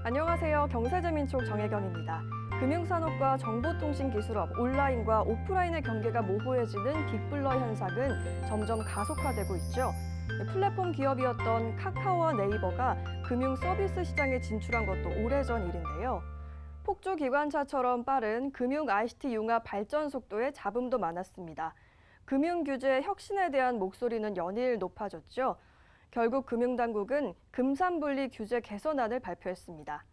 안녕하세요. 경제재민촉 정혜경입니다. 금융산업과 정보통신기술업, 온라인과 오프라인의 경계가 모호해지는 빅블러 현상은 점점 가속화되고 있죠. 플랫폼 기업이었던 카카오와 네이버가 금융 서비스 시장에 진출한 것도 오래전 일인데요. 폭주 기관차처럼 빠른 금융 ICT 융합 발전 속도에 잡음도 많았습니다. 금융 규제 혁신에 대한 목소리는 연일 높아졌죠. 결국 금융당국은 금산분리 규제 개선안을 발표했습니다.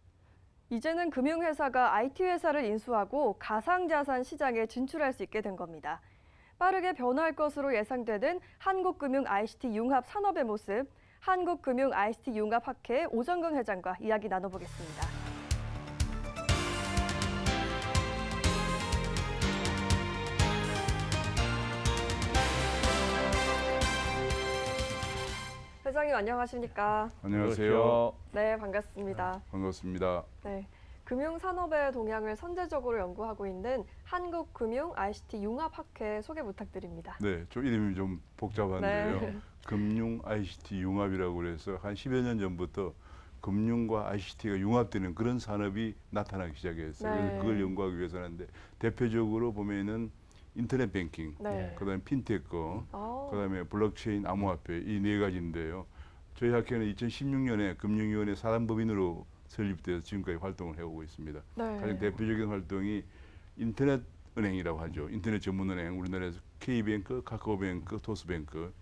이제는 금융회사가 IT회사를 인수하고 가상자산 시장에 진출할 수 있게 된 겁니다. 빠르게 변화할 것으로 예상되는 한국금융 ICT 융합 산업의 모습, 한국금융 ICT 융합 학회 오정근 회장과 이야기 나눠보겠습니다. 회장님 안녕하십니까? 안녕하세요. 네, 반갑습니다. 반갑습니다. 네, 금융산업의 동향을 선제적으로 연구하고 있는 한국금융 ICT 융합학회 소개 부탁드립니다. 네, 좀 이름이 좀 복잡한데요. 네. 금융 ICT 융합이라고 그래서 한 10여 년 전부터 금융과 ICT가 융합되는 그런 산업이 나타나기 시작했어요. 네. 그래서 그걸 연구하기 위해서 하는데 대표적으로 보면은 인터넷 뱅킹, 네. 그다음에 핀테크, 아, 그다음에 블록체인 암호화폐 이 네 가지인데요. 저희 학회는 2016년에 금융위원회 사단법인으로 설립돼서 지금까지 활동을 해오고 있습니다. 네. 가장 대표적인 활동이 인터넷 은행이라고 하죠. 인터넷 전문은행, 우리나라에서 K뱅크, 카카오뱅크, 토스뱅크.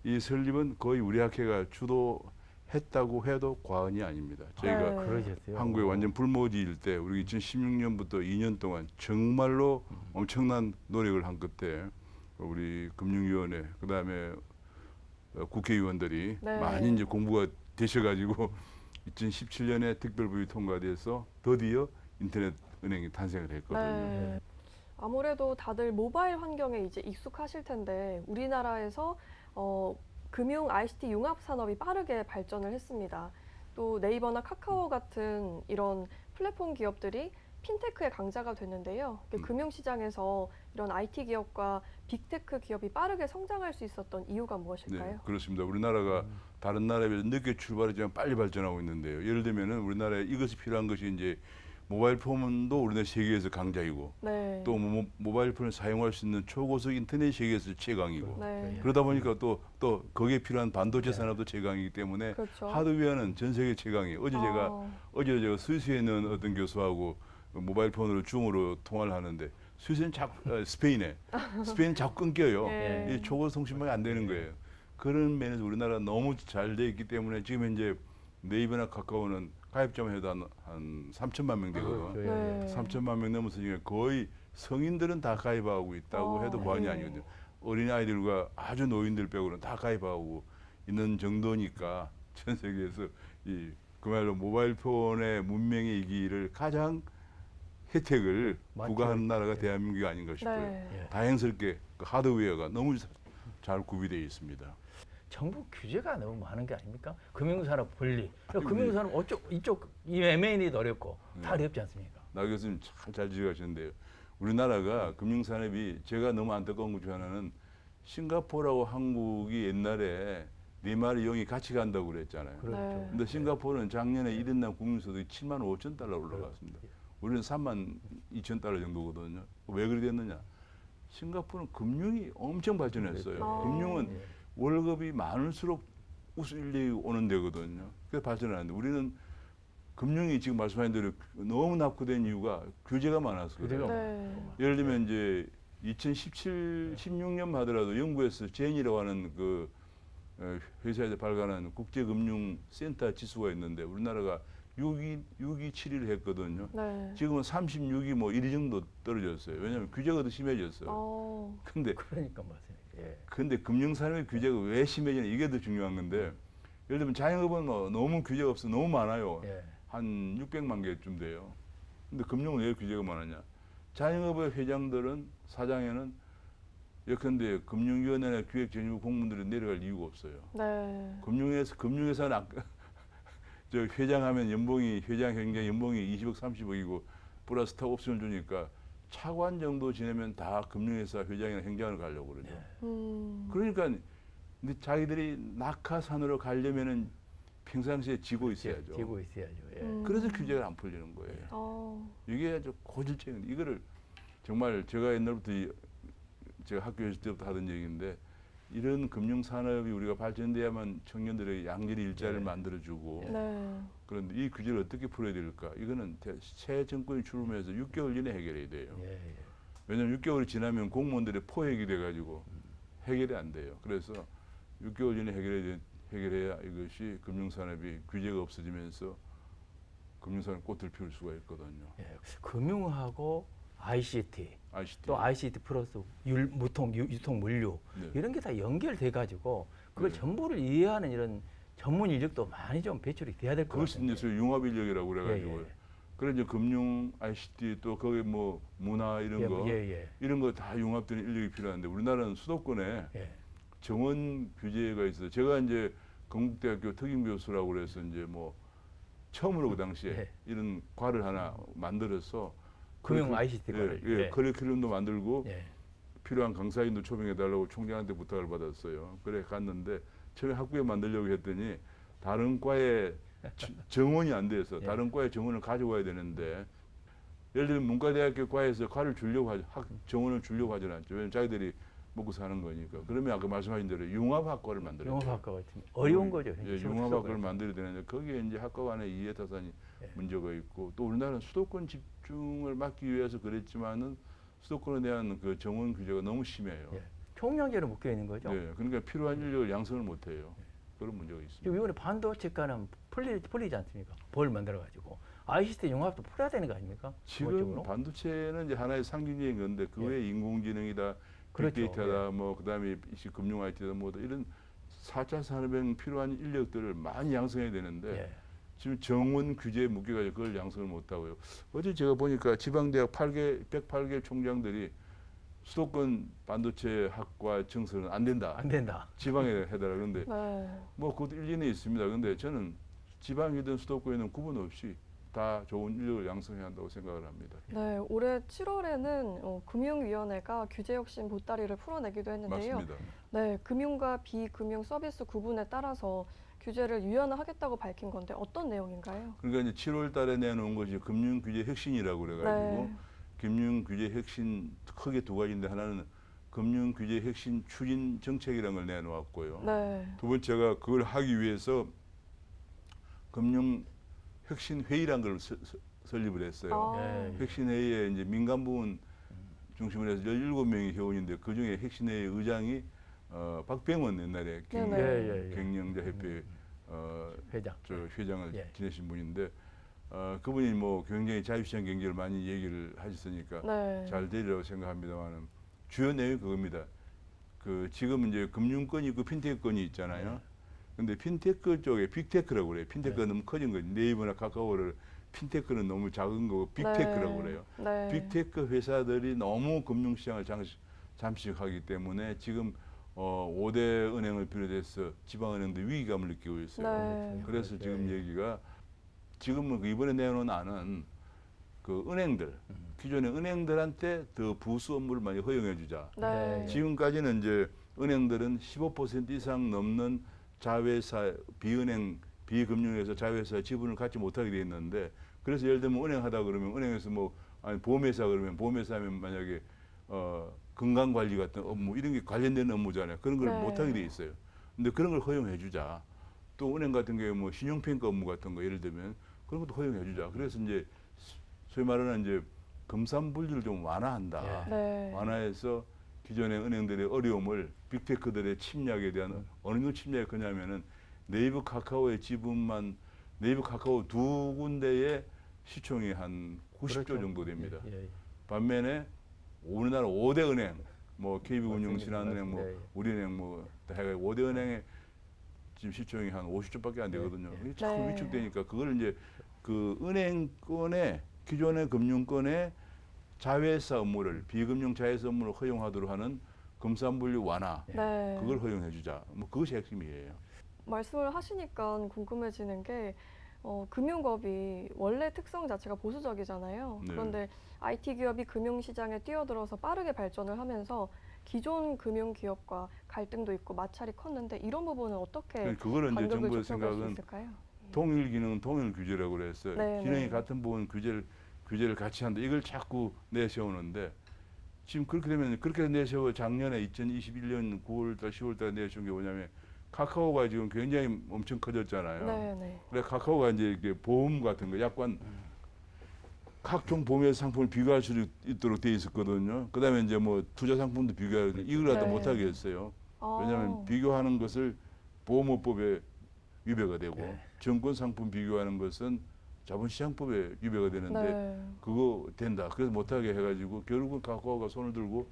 이 설립은 거의 우리 학회가 주도했다고 해도 과언이 아닙니다. 저희가 네. 그러셨어요. 한국에 완전 불모지일 때 우리 2016년부터 2년 동안 정말로 엄청난 노력을 한 끝에 우리 금융위원회 그다음에 국회의원들이 네. 많이 이제 공부가 되셔가지고 2017년에 특별법이 통과돼서 드디어 인터넷 은행이 탄생을 했거든요. 네. 아무래도 다들 모바일 환경에 이제 익숙하실 텐데 우리나라에서 금융 ICT 융합 산업이 빠르게 발전을 했습니다. 또 네이버나 카카오 같은 이런 플랫폼 기업들이 핀테크의 강자가 됐는데요. 금융시장에서 이런 IT 기업과 빅테크 기업이 빠르게 성장할 수 있었던 이유가 무엇일까요? 네, 그렇습니다. 우리나라가 다른 나라에 비해서 늦게 출발했지만 빨리 발전하고 있는데요. 예를 들면은 우리나라에 이것이 필요한 것이 이제 모바일 폰도 우리나라 세계에서 강자이고 네. 또 모바일 폰을 사용할 수 있는 초고속 인터넷 세계에서 최강이고 네. 그러다 보니까 또 거기에 필요한 반도체 산업도 최강이기 때문에 그렇죠. 하드웨어는 전 세계 최강이에요. 어제 제가 스위스에 있는 어떤 교수하고 모바일 폰으로 줌으로 통화를 하는데 스위스는 스페인은 자꾸 끊겨요. 예. 이 초고속 통신망이 안 되는 거예요. 그런 면에서 우리나라 너무 잘 돼 있기 때문에 지금 현재 네이버나 카카오는 가입자만 해도 한 3천만 명 되거든요. 네. 3천만 명 넘었으니까 거의 성인들은 다 가입하고 있다고 해도 과언이 네. 아니거든요. 어린아이들과 아주 노인들 빼고는 다 가입하고 있는 정도니까 전 세계에서 그말로 모바일 폰의 문명의 이기를 가장 혜택을 맞죠. 부과하는 나라가 대한민국이 아닌가 싶어요. 네. 다행스럽게 그 하드웨어가 너무 잘 구비되어 있습니다. 정부 규제가 너무 많은 게 아닙니까? 금융산업 분리. 금융산업 이쪽 이 M&A도 어렵고 다 어렵지 않습니까? 나 교수님 잘 지적하셨는데요. 우리나라가 금융산업이 제가 너무 안타까운 것 중 하나는 싱가포르하고 한국이 옛날에 네 마리 용이 같이 간다고 그랬잖아요. 네. 근데 싱가포르는 작년에 1인당 국민소득이 7만 5천 달러 올라갔습니다. 우리는 3만 2천 달러 정도거든요. 왜 그렇게 됐느냐? 싱가포르는 금융이 엄청 발전했어요. 아. 금융은 월급이 많을수록 우수일이 오는 데거든요. 그래서 발전하는데 우리는 금융이 지금 말씀하신 대로 너무 낙후된 이유가 규제가 많아서 그래요. 네. 예를 들면 이제 2017, 16년 하더라도 영국에서 제인이라고 하는 그 회사에서 발간한 국제금융센터 지수가 있는데 우리나라가 627을 했거든요. 네. 지금은 36이 뭐 1위 정도 떨어졌어요. 왜냐하면 규제가 더 심해졌어요. 근데 그러니까 맞습니다. 예. 근데 금융산업의 규제가 왜 심해지냐 이게 더 중요한 건데 예를 들면 자영업은 뭐 너무 규제가 없어 너무 많아요. 예. 한 600만 개쯤 돼요. 근데 금융은 왜 규제가 많으냐? 자영업의 회장들은 사장에는 예컨대 금융위원회나 기획재정부 공무원들이 내려갈 이유가 없어요. 네. 금융회사는 저 회장하면 회장 현재 연봉이 20억 30억이고 플러스 스톡 옵션을 주니까 차관 정도 지내면 다 금융회사 회장이나 행장을 가려고 그러죠. 음. 그러니까 근데 자기들이 낙하산으로 가려면은 평상시에 지고 있어야죠. 지고 있어야죠. 예. 그래서 규제가 안 풀리는 거예요. 이게 아주 고질적인 이거를 정말 제가 옛날부터 제가 학교 있을 때부터 하던 얘기인데 이런 금융 산업이 우리가 발전돼야만 청년들의 양질의 일자리를 네. 만들어주고 네. 그런데 이 규제를 어떻게 풀어야 될까? 이거는 새 정권이 출범해서 6개월 이내 해결해야 돼요. 예, 예. 왜냐하면 6개월이 지나면 공무원들의 포획이 돼가지고 해결이 안 돼요. 그래서 6개월 이내 해결해야 이것이 금융산업이 규제가 없어지면서 금융산업 꽃을 피울 수가 있거든요. 예. 금융하고 ICT, ICT. 또 ICT 플러스 유통 물류 네. 이런 게 다 연결돼 가지고 그걸 네. 전부를 이해하는 이런 전문 인력도 많이 좀 배출이 돼야 될 것 그것이 같은데. 이제 소위 융합인력이라고 그래가지고 예, 예. 그래 이제 금융, ICT 또 거기 뭐 문화 이런 거 예. 이런 거 다 융합되는 인력이 필요한데 우리나라는 수도권에 예. 정원 규제가 있어요. 제가 이제 건국대학교 특임 교수라고 그래서 이제 뭐 처음으로 그 당시에 예. 이런 과를 하나 만들어서 금융 ICT 과를. 예, 예. 커리큘럼도 만들고 예. 필요한 강사인도 초빙해 달라고 총장한테 부탁을 받았어요. 그래 갔는데 처음에 학부에 만들려고 했더니 다른 과에 정원이 안 돼서 예. 다른 과에 정원을 가져와야 되는데 예를 들면 문과대학교 과에서 과를 주려고 하죠. 정원을 주려고 하지 않죠. 왜냐면 자기들이 먹고 사는 거니까. 그러면 아까 말씀하신 대로 융합학과를 만들어요. 영어학과 같은 어려운 거죠. 예, 융합학과를 만들어야 되는데 거기에 이제 학과 간의 이해타산이 예. 문제가 있고 또 우리나라는 수도권 집중을 막기 위해서 그랬지만은 수도권에 대한 그 정원 규제가 너무 심해요. 예. 총량제로 묶여 있는 거죠. 네, 그러니까 필요한 인력을 양성을 못 해요. 그런 문제가 있습니다. 지금 이번에 반도체가는 풀리지 않습니까? 볼 만들어 가지고 ICT 융합도 풀어야 되는 거 아닙니까? 지금 그쪽으로? 반도체는 이제 하나의 상징적인 건데 그 외에 인공지능이다, 그렇죠. 빅데이터다, 뭐 그다음에 금융 IT다, 뭐 이런 4차 산업에 필요한 인력들을 많이 양성해야 되는데 예. 지금 정원 규제에 묶여가지고 그걸 양성을 못 하고요. 어제 제가 보니까 지방대학 108개 총장들이 수도권 반도체 학과 증설은 안 된다. 안 된다. 지방에 해달라. 그런데 네. 뭐 그것도 일리는 있습니다. 근데 저는 지방이든 수도권이든 구분 없이 다 좋은 인력을 양성해야 한다고 생각을 합니다. 네, 올해 7월에는 금융위원회가 규제 혁신 보따리를 풀어내기도 했는데요. 맞습니다. 네, 금융과 비금융 서비스 구분에 따라서 규제를 유연화하겠다고 밝힌 건데 어떤 내용인가요? 그러니까 이제 7월 달에 내놓은 것이 금융규제 혁신이라고 그래가지고 네. 금융규제 혁신 크게 두 가지인데 하나는 금융규제 혁신 추진 정책이라는 걸 내놓았고요. 네. 두 번째가 그걸 하기 위해서 금융 혁신 회의란 걸 설립을 했어요. 아, 혁신회의에 이제 민간 부문 중심으로 해서 17명의 회원인데 그 중에 혁신회의 의장이 박병원 옛날에 네네. 예. 경영자 협회 회장. 저 회장을 예. 지내신 분인데 그분이 뭐 굉장히 자유시장 경제를 많이 얘기를 하셨으니까 네. 잘 되리라고 생각합니다만 주요 내용이 그겁니다. 그 지금 이제 금융권이 있고 핀테크권이 있잖아요. 근데 핀테크 쪽에 빅테크라고 그래요. 핀테크가 너무 커진 거지. 네이버나 카카오를 핀테크는 너무 작은 거고 빅테크라고 그래요. 네. 빅테크 회사들이 너무 금융시장을 잠식하기 때문에 지금 5대 은행을 비롯해서 지방은행도 위기감을 느끼고 있어요. 네. 그래서 지금 얘기가 지금은 이번에 내놓은 안은 그 은행들 기존의 은행들한테 더 부수 업무를 많이 허용해 주자. 네. 지금까지는 이제 은행들은 15% 이상 넘는 자회사 비은행 비금융회사 자회사 지분을 갖지 못하게 돼 있는데 그래서 예를 들면 은행 하다 그러면 은행에서 뭐 아니 보험회사 그러면 보험회사 하면 만약에 건강관리 같은 업무 이런 게 관련된 업무잖아요. 그런 걸 네. 못하게 돼 있어요. 근데 그런 걸 허용해 주자. 또 은행 같은 경우에 뭐 신용평가 업무 같은 거 예를 들면 그런 것도 허용해 주자. 그래서 이제 소위 말하는 이제 금산분리를 좀 완화한다. 네. 완화해서 기존의 은행들의 어려움을 빅테크들의 침략에 대한 어느 정도 침략이 크냐면은 네이버 카카오의 지분만 네이버 카카오 두 군데의 시총이 한 90조 그렇죠. 정도 됩니다. 예. 반면에 우리나라 5대 은행 뭐 KB금융, 맞습니다. 신한은행, 뭐 예, 예. 우리은행 뭐 해가 5대 은행의 지금 시총이 한 50조밖에 안 되거든요. 예, 이게 자꾸 네. 위축되니까 그걸 이제 그 은행권의 기존의 금융권의 자회사 업무를 비금융 자회사 업무를 허용하도록 하는 금산분류 완화 네. 그걸 허용해 주자. 뭐 그것이 핵심이에요. 말씀을 하시니까 궁금해지는 게 금융업이 원래 특성 자체가 보수적이잖아요. 네. 그런데 IT 기업이 금융시장에 뛰어들어서 빠르게 발전을 하면서 기존 금융기업과 갈등도 있고 마찰이 컸는데 이런 부분은 어떻게 그거는 이제 간격을 정부의 좁혀갈 수 생각은 있을까요? 동일 기능은 동일 규제라고 그랬어요. 네, 기능이 네. 같은 부분 규제를 같이 한다. 이걸 자꾸 내세우는데 지금 그렇게 되면 그렇게 내세워 작년에 2021년 9월달 10월달 내세운 게 뭐냐면 카카오가 지금 굉장히 엄청 커졌잖아요. 네, 네. 그래 카카오가 이제 이게 보험 같은 거 약관 각종 보험 상품을 비교할 수 있도록 돼 있었거든요. 그다음에 이제 뭐 투자 상품도 비교하는데 이걸 갖다 네. 못 하게 했어요. 아, 왜냐하면 비교하는 것을 보험업법에 위배가 되고 네. 증권 상품 비교하는 것은 자본시장법에 위배가 되는데 네. 그거 된다. 그래서 못하게 해가지고 결국은 카카오가 손을 들고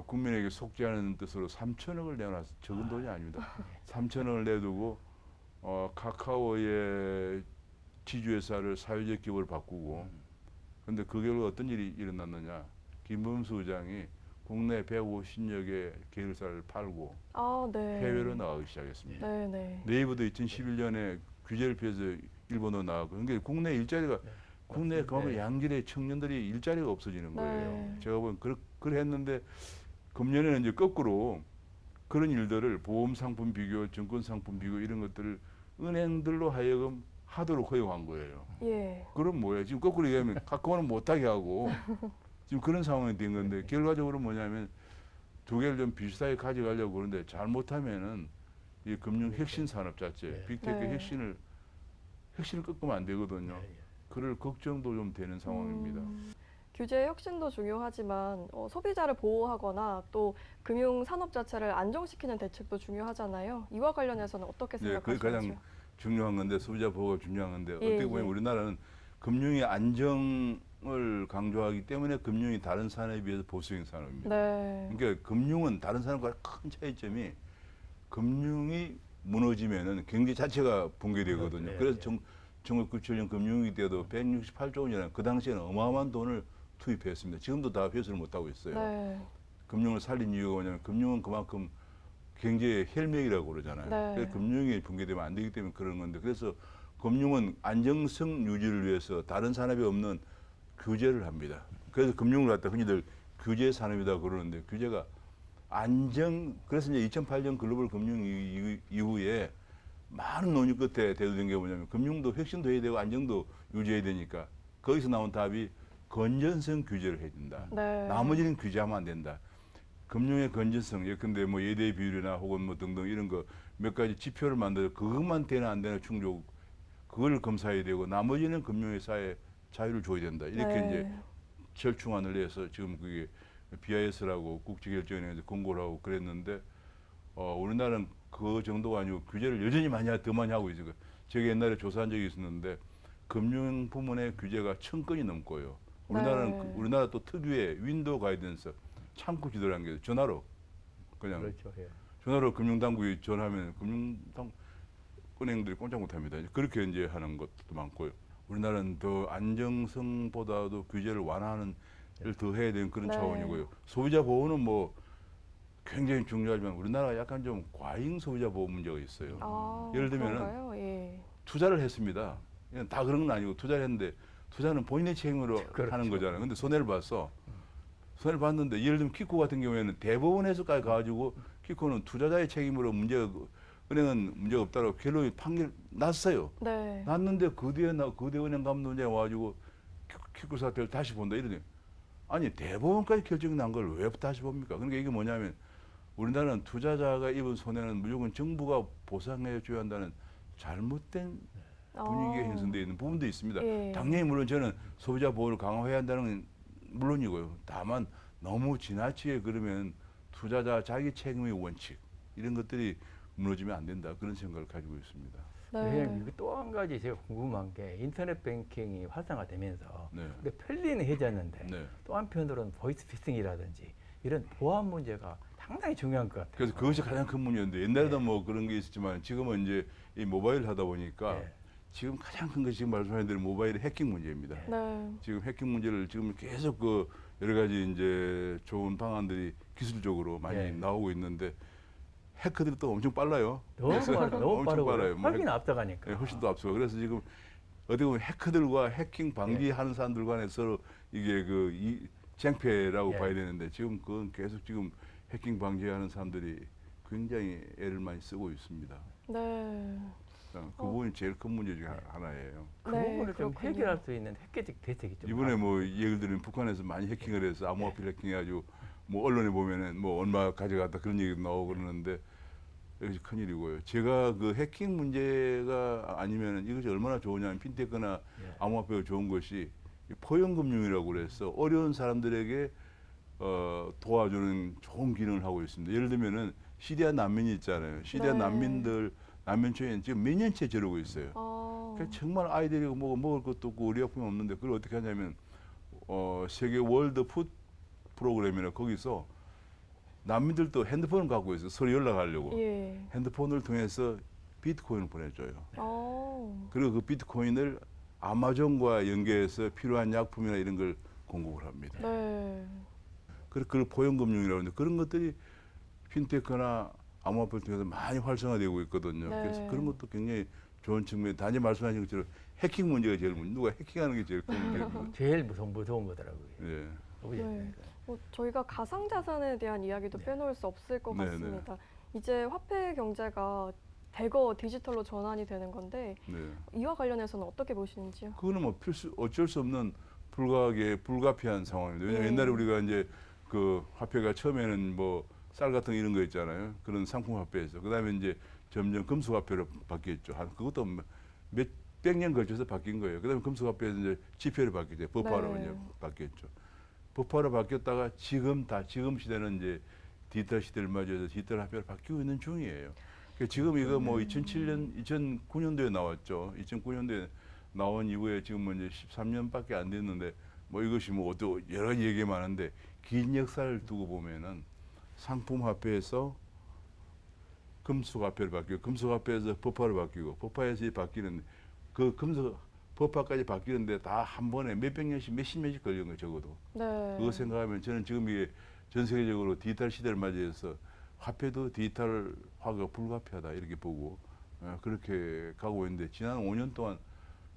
국민에게 속지 않은 뜻으로 3천억을 내놨어. 적은 돈이 아닙니다. 3천억을 내두고 카카오의 지주회사를 사회적 기업으로 바꾸고 근데 그 결과 어떤 일이 일어났느냐. 김범수 의장이 국내 150여 개 계열사를 팔고 아, 네. 해외로 나가기 시작했습니다. 네, 네. 네이버도 2011년에 규제를 피해서 일본으로 나가고 그러니까 국내 일자리가 국내 그만큼 네. 양질의 청년들이 일자리가 없어지는 거예요. 네. 제가 보면 그래 했는데 금년에는 이제 거꾸로 그런 일들을 보험 상품 비교, 증권 상품 비교 이런 것들을 은행들로 하여금 하도록 허용한 거예요. 예. 그럼 뭐예요? 지금 거꾸로 얘기하면 카카오는 못하게 하고 지금 그런 상황이 된 건데 결과적으로 뭐냐면 두 개를 좀 비슷하게 가져가려고 그러는데 잘못하면은 이 금융 혁신 산업 자체, 네. 빅테크 네. 혁신을 꺾으면 안 되거든요. 예, 예. 그럴 걱정도 좀 되는 상황입니다. 규제 혁신도 중요하지만 소비자를 보호하거나 또 금융 산업 자체를 안정시키는 대책도 중요하잖아요. 이와 관련해서는 어떻게 네, 그게 생각하시나요? 가장 중요한 건데 소비자 보호가 중요한 건데 예, 어떻게 보면 예. 우리나라는 금융의 안정을 강조하기 때문에 금융이 다른 산업에 비해서 보수형 산업입니다. 네. 그러니까 금융은 다른 산업과 큰 차이점이 금융이 무너지면은 경제 자체가 붕괴되거든요. 네, 그래서 네. 1997년 금융위기 때도 168조 원이라는 그 당시에는 어마어마한 돈을 투입했습니다. 지금도 다 회수를 못 하고 있어요. 네. 금융을 살린 이유가 뭐냐면 금융은 그만큼 경제의 혈맥이라고 그러잖아요. 네. 그래서 금융이 붕괴되면 안 되기 때문에 그런 건데 그래서 금융은 안정성 유지를 위해서 다른 산업이 없는 규제를 합니다. 그래서 금융을 갖다 흔히들 규제 산업이다 그러는데 규제가 그래서 이제 2008년 글로벌 금융 이후에 많은 논의 끝에 대두된 게 뭐냐면 금융도 혁신도 해야 되고 안정도 유지해야 되니까 거기서 나온 답이 건전성 규제를 해야 된다. 네. 나머지는 규제하면 안 된다. 금융의 건전성, 예컨대 뭐 예대 비율이나 혹은 뭐 등등 이런 거 몇 가지 지표를 만들어 그것만 되나 안 되나 충족 그걸 검사해야 되고 나머지는 금융회사에 자유를 줘야 된다. 이렇게 네. 이제 절충안을 내서 지금 그게 BIS라고 국제결정원에서 공고를 하고 그랬는데 우리나라는 그 정도가 아니고 규제를 여전히 더 많이 하고 있어요. 제가 옛날에 조사한 적이 있었는데 금융 부문의 규제가 1000건이 넘고요. 우리나라는 네. 우리나라 또 특유의 윈도우 가이던스 창구 지도라는 게 전화로 그냥 그렇죠. 예. 전화로 금융당국이 전화하면 은행들이 꼼짝 못합니다. 그렇게 이제 하는 것도 많고요. 우리나라는 더 안정성보다도 규제를 완화하는 일 더 해야 되는 그런 네. 차원이고요. 소비자 보호는 뭐 굉장히 중요하지만 우리나라가 약간 좀 과잉 소비자 보호 문제가 있어요. 아, 예를 들면은 그런가요? 예. 투자를 했습니다. 그냥 다 그런 건 아니고 투자를 했는데 투자는 본인의 책임으로 그렇죠. 하는 거잖아요. 근데 손해를 봤어. 손해를 봤는데 예를 들면 키코 같은 경우에는 대법원에서까지 가가지고 키코는 투자자의 책임으로 은행은 문제가 없다고 결론이 판결 났어요. 네. 났는데 그 뒤에 은행 감독원장이 와가지고 키코 사태를 다시 본다 이러니 아니 대법원까지 결정이 난 걸 왜 다시 봅니까? 그러니까 이게 뭐냐면 우리나라는 투자자가 입은 손해는 무조건 정부가 보상해 줘야 한다는 잘못된 분위기가 형성되어 있는 부분도 있습니다. 예. 당연히 물론 저는 소비자 보호를 강화해야 한다는 건 물론이고요. 다만 너무 지나치게 그러면 투자자 자기 책임의 원칙 이런 것들이 무너지면 안 된다 그런 생각을 가지고 있습니다. 왜냐면 또 한 가지 제가 궁금한 게 인터넷 뱅킹이 활성화되면서 네. 우리 편리는 해졌는데 네. 또 한편으로는 보이스 피싱이라든지 이런 보안 문제가 상당히 중요한 것 같아요. 그래서 그것이 가장 큰 문제인데 옛날에도 뭐 그런 게 있었지만 지금은 이제 이 모바일 하다 보니까 네. 지금 가장 큰 것이 지금 말씀하신 대로 모바일 해킹 문제입니다. 네. 지금 해킹 문제를 지금 계속 그 여러 가지 이제 좋은 방안들이 기술적으로 많이 네. 나오고 있는데 해커들이 또 엄청 빨라요. 너무 그래서 너무 엄청 빠르고 빨라요. 뭐 훨씬 앞서가니까. 네, 훨씬 더 앞서고 그래서 지금 어떻게 보면 해커들과 해킹 방지하는 사람들 간에 서로 이게 쟁패라고 예. 봐야 되는데 지금 그건 계속 지금 해킹 방지하는 사람들이 굉장히 애를 많이 쓰고 있습니다. 네. 그 부분이 제일 큰 문제 중에 하나예요. 그 네, 부분을 좀 그렇군요. 해결할 수 있는 핵계적 대책이 좀 이번에 뭐 나왔습니다. 예를 들면 북한에서 많이 해킹을 해서 암호화폐 해킹해가지고 뭐 언론에 보면은 뭐 얼마 가져갔다 그런 얘기도 나오고 그러는데 이것이 큰일이고요. 제가 그 해킹 문제가 아니면은 이것이 얼마나 좋으냐면 핀테크나 예. 암호화폐가 좋은 것이 이 포용금융이라고 그래서 어려운 사람들에게 도와주는 좋은 기능을 하고 있습니다. 예를 들면은 시리아 난민이 있잖아요. 시리아 네. 난민들 난민촌에 지금 몇 년째 저러고 있어요. 그러니까 정말 아이들이 뭐 먹을 것도 없고 의료용품이 없는데 그걸 어떻게 하냐면 세계 월드 푸드 프로그램이나 거기서 난민들도 핸드폰을 갖고 있어요. 서로 연락하려고. 예. 핸드폰을 통해서 비트코인을 보내줘요. 어. 그리고 그 비트코인을 아마존과 연계해서 필요한 약품이나 이런 걸 공급을 합니다. 네. 그걸 포용금융이라고 하는데 그런 것들이 핀테크나 암호화폐를 통해서 많이 활성화되고 있거든요. 네. 그래서 그런 것도 굉장히 좋은 측면. 단지 말씀하신 것처럼 해킹 문제가 제일 문제. 누가 해킹하는 게 제일 큰 문제입니다. 제일 무서운 거더라고요. 예. 그죠? 네. 저희가 가상자산에 대한 이야기도 네. 빼놓을 수 없을 것 네, 같습니다. 이제 화폐 경제가 대거 디지털로 전환이 되는 건데 네. 이와 관련해서는 어떻게 보시는지요? 그거는 뭐 어쩔 수 없는 불가피한 상황입니다. 왜냐면 네. 옛날에 우리가 이제 그 화폐가 처음에는 뭐 쌀 같은 거 이런 거 있잖아요. 그런 상품 화폐에서 그다음에 이제 점점 금속 화폐로 바뀌었죠. 그것도 몇백 년 걸쳐서 바뀐 거예요. 그다음에 금속 화폐에서 이제 지폐로 바뀌죠. 버파로 네. 이제 바뀌었죠. 버파로 바뀌었다가 지금 시대는 이제 디지털 시대를 맞이해서 디지털 화폐로 바뀌고 있는 중이에요. 그러니까 지금 이거 뭐 2009년도에 나왔죠. 2009년도에 나온 이후에 지금 뭐 이제 13년밖에 안 됐는데 뭐 이것이 뭐 또 여러 가지 얘기가 많은데 긴 역사를 두고 보면은 상품 화폐에서 금속 화폐로 바뀌고 금속 화폐에서 버파로 바뀌고 버파에서 바뀌는 그 금속 버파까지 바뀌는데 다 한 번에 몇백 년씩 몇십 년씩 걸리는 거예요. 적어도. 네. 그거 생각하면 저는 지금 이게 전 세계적으로 디지털 시대를 맞이해서 화폐도 디지털화가 불가피하다 이렇게 보고 그렇게 가고 있는데 지난 5년 동안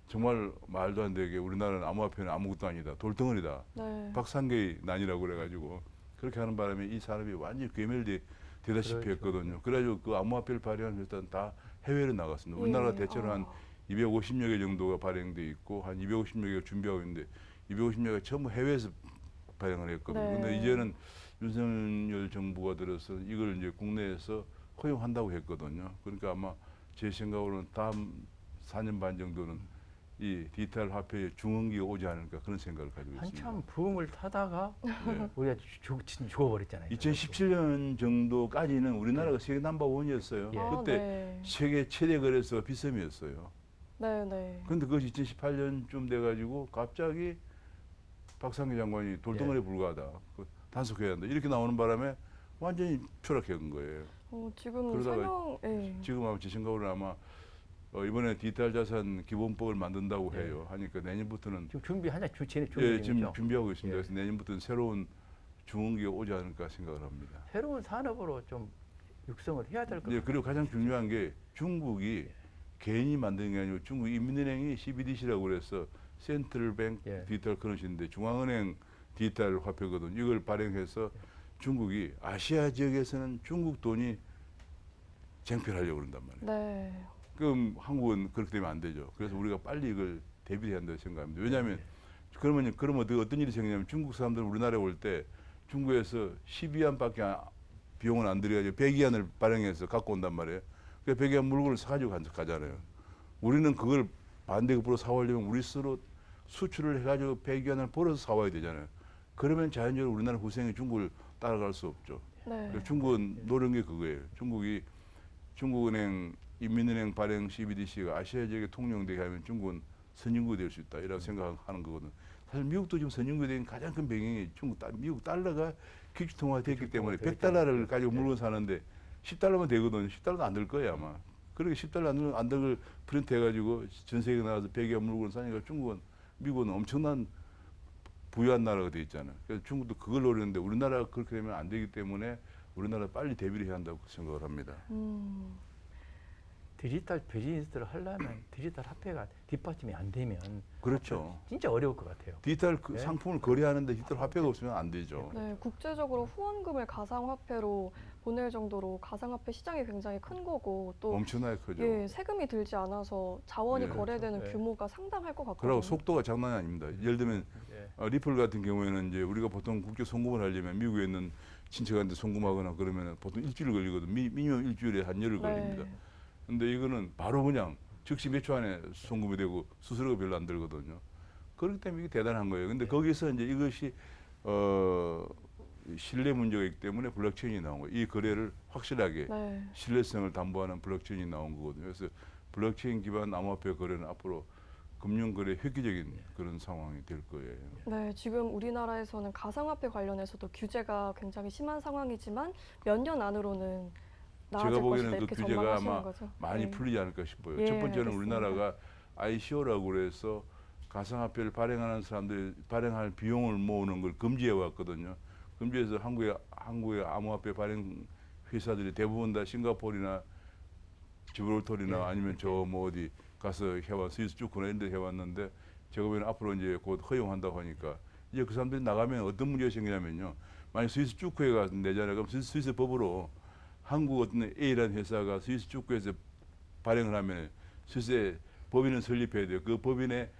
정말 말도 안 되게 우리나라는 암호화폐는 아무것도 아니다. 돌덩어리다. 네. 박상계의 난이라고 그래가지고 그렇게 하는 바람에 이 사람이 완전히 괴멸되다시피 그렇죠. 했거든요. 그래가지고 그 암호화폐를 발행한 일단 다 해외로 나갔습니다. 우리나라가 예. 대체로 한 250여 개 정도가 발행돼 있고 한 250여 개가 준비하고 있는데 250여 개가 전부 해외에서 발행을 했거든요. 네. 근데 이제는 윤석열 정부가 들어서 이걸 이제 국내에서 허용한다고 했거든요. 그러니까 아마 제 생각으로는 다음 4년 반 정도는 이 디지털 화폐의 중흥기가 오지 않을까 그런 생각을 가지고 있습니다. 한참 붐을 타다가 네. 우리가 죽어버렸잖아요. 2017년 정도까지는 우리나라가 세계 넘버원이었어요. 예. 그때 네. 세계 최대 거래소가 비섬이었어요. 네, 네. 그런데 그것이 2018년쯤 돼가지고 갑자기 박상기 장관이 돌덩어리 불과하다. 단속해야 한다. 이렇게 나오는 바람에 완전히 추락한 거예요. 지금 그러다가 설명, 예. 지금 아마 제 생각으로는 아마 이번에 디지털 자산 기본법을 만든다고 네. 해요. 하니까 내년부터는 지금 준비 준비 예, 중이죠. 지금 준비하고 있습니다. 예. 그래서 내년부터는 새로운 중흥기가 오지 않을까 생각을 합니다. 새로운 산업으로 좀 육성을 해야 될 것 예, 같아요. 그리고 가장 중요한 게 중국이 개인이 만든 게 아니고 중국 인민은행이 CBDC라고 그래서 센트럴뱅 예. 디지털 커런시인데 중앙은행 디지털 화폐거든. 이걸 발행해서 중국이 아시아 지역에서는 중국 돈이 쟁취하려고 그런단 말이에요. 네. 그럼 한국은 그렇게 되면 안 되죠. 그래서 우리가 빨리 이걸 대비해야 한다고 생각합니다. 왜냐하면 그러면 어떤 일이 생기냐면 중국 사람들 우리나라에 올 때 중국에서 12위안밖에 비용을 안 들여가지고 100위안을 발행해서 갖고 온단 말이에요. 그 100위안 물건을 사가지고 가잖아요. 우리는 그걸 반대급부로 사오려면 우리 스스로 수출을 해가지고 100위안을 벌어서 사와야 되잖아요. 그러면 자연적으로 우리나라 후생이 중국을 따라갈 수 없죠. 네. 그래서 중국은 노린 게 그거예요. 중국은행 인민은행 발행 CBDC가 아시아 지역에 통용되게 하면 중국은 선진국이 될 수 있다 이라고 생각하는 거거든. 사실 미국도 지금 선진국이 된 가장 큰 배경이 미국 달러가 기축통화됐기 때문에 100달러를 가지고 물건 사는데 10달러면 되거든요. 10달러도 안 될 거예요 아마. 그렇게 10달러 안 될 프린트 해가지고 전 세계에 나가서 100여 물건 사니까 미국은 엄청난 부유한 나라가 돼 있잖아요. 그래서 중국도 그걸 노리는데 우리나라가 그렇게 되면 안 되기 때문에 우리나라 빨리 대비를 해야 한다고 생각을 합니다. 디지털 비즈니스를 하려면 디지털 화폐가 뒷받침이 안 되면 그렇죠. 진짜 어려울 것 같아요. 디지털 그 네. 상품을 거래하는데 디지털 화폐가 없으면 안 되죠. 네, 국제적으로 후원금을 가상화폐로 보낼 정도로 가상화폐 시장이 굉장히 큰 거고 또 엄청나게 크죠. 예, 세금이 들지 않아서 자원이 예, 거래되는 그렇죠. 예. 규모가 상당할 것 같거든요. 그리고 속도가 장난이 아닙니다. 예를 들면 예. 리플 같은 경우에는 이제 우리가 보통 국제 송금을 하려면 미국에 있는 친척한테 송금하거나 그러면 보통 일주일 걸리거든. 미니멈 일주일에 한 열흘 걸립니다. 근데 이거는 바로 그냥 즉시 몇 초 안에 송금이 되고 수수료가 별로 안 들거든요. 그렇기 때문에 이게 대단한 거예요. 근데 거기서 이제 이것이 신뢰 문제가 있기 때문에 블록체인이 나온 거예요. 이 거래를 확실하게 네. 신뢰성을 담보하는 블록체인이 나온 거거든요. 그래서 블록체인 기반 암호화폐 거래는 앞으로 금융거래 획기적인 그런 상황이 될 거예요. 네, 지금 우리나라에서는 가상화폐 관련해서도 규제가 굉장히 심한 상황이지만 몇 년 안으로는 나아질 제가 보기에는 것이다 그 이렇게 규제가 전망하시는 아마 거죠. 많이 네. 풀리지 않을까 싶어요. 예, 첫 번째는 알겠습니다. 우리나라가 ICO라고 그래서 가상화폐를 발행하는 사람들이 발행할 비용을 모으는 걸 금지해 왔거든요. 금지해서 한국의 암호화폐 발행 회사들이 대부분 다 싱가포르나 지브롤터리나 예, 아니면 저 뭐 어디 가서 해와 스위스 쭈크나 이런 데 해왔는데 제가 보기에는 앞으로 이제 곧 허용한다고 하니까 이제 그 사람들이 나가면 어떤 문제가 생기냐면요. 만약 스위스 쭈크에 가서 내잖아요. 그럼 스위스 법으로 한국 어떤 A라는 회사가 스위스 쭈크에서 발행을 하면 스위스에 법인을 설립해야 돼요. 그 법인의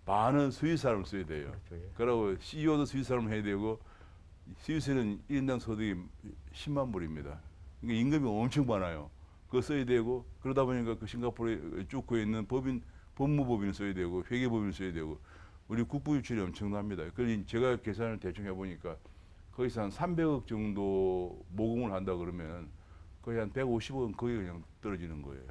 반은 스위스 사람을 써야 돼요. 그렇죠. 예. 그리고 CEO도 스위스 사람을 해야 되고 스위스는 1인당 소득이 10만 불입니다. 그러니까 임금이 엄청 많아요. 그거 써야 되고 그러다 보니까 그 싱가포르에 쭈크에 있는 법무법인을 써야 되고 회계법인을 써야 되고 우리 국부 유출이 엄청납니다. 그래서 제가 계산을 대충 해보니까 거기서 한 300억 정도 모금을 한다 그러면 거의 한 150억은 거기 그냥 떨어지는 거예요.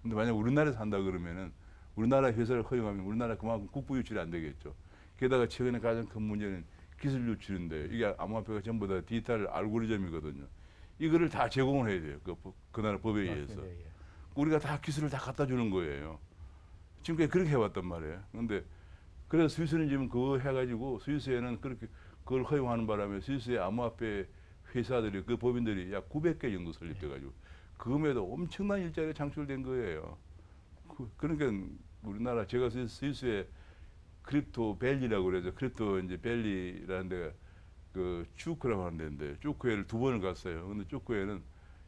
근데 만약 우리나라에서 한다 그러면은 우리나라 회사를 허용하면 우리나라 그만큼 국부 유출이 안 되겠죠. 게다가 최근에 가장 큰 문제는 기술 유출인데 이게 암호화폐가 전부 다 디지털 알고리즘이거든요. 이거를 다 제공을 해야 돼요. 그 나라 법에 의해서. 맞습니다. 예. 우리가 다 기술을 다 갖다 주는 거예요. 지금까지 그렇게 해왔단 말이에요. 그런데 그래서 스위스는 지금 그거 해가지고 스위스에는 그렇게 그걸 허용하는 바람에 스위스의 암호화폐 회사들이 그 법인들이 약 900개 정도 설립돼가지고 그음에도 엄청난 일자리가 창출된 거예요. 그러니까 우리나라 제가 스위스에 크립토 밸리라고 그래서 크립토 이제 밸리라는 데가 그 쭈크라고 하는 데인데 쭈크에를 2번을 갔어요. 근데 쭈크에는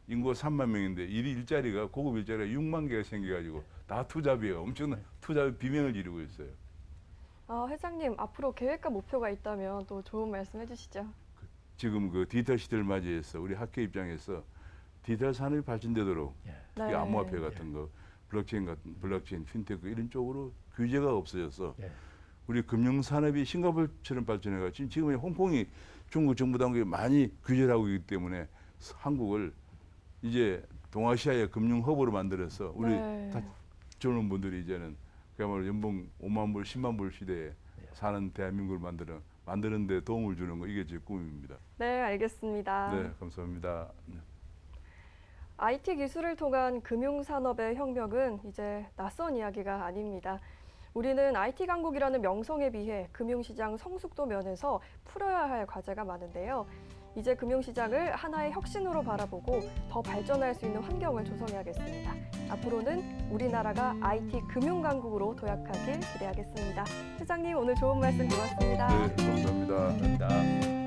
인구가 3만 명인데 일자리가 고급 일자리가 6만 개가 생겨가지고 다 투잡이에요. 엄청난 투잡의 비명을 지르고 있어요. 아, 회장님 앞으로 계획과 목표가 있다면 또 좋은 말씀 해주시죠. 지금 그 디지털 시대를 맞이해서 우리 학계 입장에서 디지털 산업이 발전되도록 예. 특히 네. 암호화폐 같은 거, 블록체인, 핀테크 이런 쪽으로 규제가 없어져서 예. 우리 금융 산업이 싱가포르처럼 발전해가 지금 홍콩이 중국 정부 당국이 많이 규제를 하고 있기 때문에 한국을 이제 동아시아의 금융 허브로 만들어서 우리 네. 다 젊은 분들이 이제는 그야말로 연봉 5만 불, 10만 불 시대에 사는 대한민국을 만드는 데 도움을 주는 거 이게 제 꿈입니다. 네, 알겠습니다. 네, 감사합니다. 네. IT 기술을 통한 금융산업의 혁명은 이제 낯선 이야기가 아닙니다. 우리는 IT 강국이라는 명성에 비해 금융시장 성숙도 면에서 풀어야 할 과제가 많은데요. 이제 금융시장을 하나의 혁신으로 바라보고 더 발전할 수 있는 환경을 조성해야겠습니다. 앞으로는 우리나라가 IT 금융 강국으로 도약하길 기대하겠습니다. 회장님 오늘 좋은 말씀 고맙습니다. 네, 감사합니다. 감사합니다.